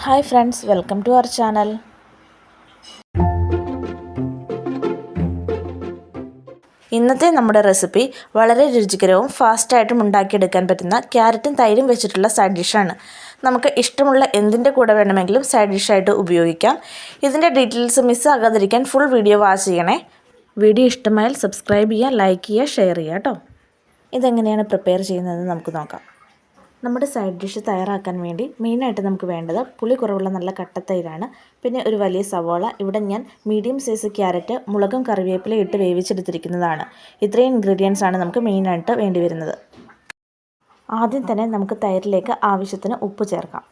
Hi friends, welcome to our channel. ഇന്നത്തെ നമ്മുടെ recipe വളരെ രുചികരവും ഫാസ്റ്റായിട്ടും ഉണ്ടാക്കിയെടുക്കാൻ പറ്റുന്ന ക്യാരറ്റും തൈരും വെച്ചിട്ടുള്ള സൈഡ് ഡിഷാണ്. നമുക്ക് ഇഷ്ടമുള്ള എന്തിൻ്റെ കൂടെ വേണമെങ്കിലും സൈഡ് ഡിഷായിട്ട് ഉപയോഗിക്കാം. ഇതിൻ്റെ ഡീറ്റെയിൽസ് മിസ്സാകാതിരിക്കാൻ ഫുൾ വീഡിയോ വാച്ച് ചെയ്യണേ. വീഡിയോ ഇഷ്ടമായാൽ സബ്സ്ക്രൈബ് ചെയ്യുക, ലൈക്ക് ചെയ്യുക, ഷെയർ ചെയ്യുക കേട്ടോ. ഇതെങ്ങനെയാണ് പ്രിപ്പയർ ചെയ്യുന്നതെന്ന് നമുക്ക് നോക്കാം. നമ്മുടെ സൈഡ് ഡിഷ് തയ്യാറാക്കാൻ വേണ്ടി മെയിനായിട്ട് നമുക്ക് വേണ്ടത് പുളി കുറവുള്ള നല്ല കട്ടത്തൈരാണ്. പിന്നെ ഒരു വലിയ സവാള, ഇവിടെ ഞാൻ മീഡിയം സൈസ് ക്യാരറ്റ്, മുളകും കറിവേപ്പിലയും ഇട്ട് വേവിച്ചെടുത്തിരിക്കുന്നതാണ്. ഇത്രയും ഇൻഗ്രീഡിയൻസ് ആണ് നമുക്ക് മെയിനായിട്ട് വേണ്ടി വരുന്നത്. ആദ്യം തന്നെ നമുക്ക് തൈരിലേക്ക് ആവശ്യത്തിന് ഉപ്പ് ചേർക്കാം.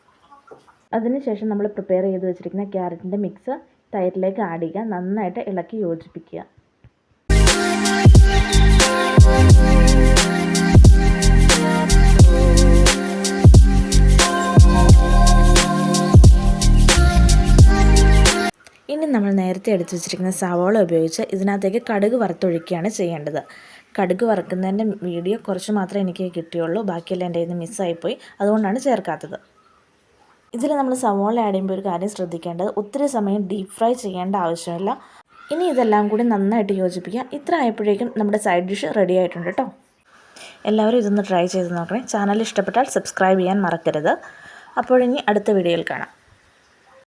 അതിനുശേഷം നമ്മൾ പ്രിപ്പയർ ചെയ്ത് വെച്ചിരിക്കുന്ന ക്യാരറ്റിൻ്റെ മിക്സ് തൈരിലേക്ക് ആഡ് ചെയ്യുക. നന്നായിട്ട് ഇളക്കി യോജിപ്പിക്കുക. ഇനി നമ്മൾ നേരത്തെ എടുത്തു വെച്ചിരിക്കുന്ന സവാള ഉപയോഗിച്ച് ഇതിനകത്തേക്ക് കടുക് വറുത്തൊഴിക്കുകയാണ് ചെയ്യേണ്ടത്. കടുക് വറുക്കുന്നതിൻ്റെ വീഡിയോ കുറച്ച് മാത്രമേ എനിക്ക് കിട്ടിയുള്ളൂ, ബാക്കിയെല്ലാം എൻ്റെ കയ്യിൽ നിന്ന് മിസ്സായിപ്പോയി, അതുകൊണ്ടാണ് ചേർക്കാത്തത്. ഇതിൽ നമ്മൾ സവാള ആഡ് ചെയ്യുമ്പോൾ ഒരു കാര്യം ശ്രദ്ധിക്കേണ്ടത്, ഒത്തിരി സമയം ഡീപ്പ് ഫ്രൈ ചെയ്യേണ്ട ആവശ്യമില്ല. ഇനി ഇതെല്ലാം കൂടി നന്നായിട്ട് യോജിപ്പിക്കുക. ഇത്ര ആയപ്പോഴേക്കും നമ്മുടെ സൈഡ് ഡിഷ് റെഡി ആയിട്ടുണ്ട് കേട്ടോ. എല്ലാവരും ഇതൊന്ന് ട്രൈ ചെയ്ത് നോക്കണേ. ചാനൽ ഇഷ്ടപ്പെട്ടാൽ സബ്സ്ക്രൈബ് ചെയ്യാൻ മറക്കരുത്. അപ്പോഴിനി അടുത്ത വീഡിയോയിൽ കാണാം.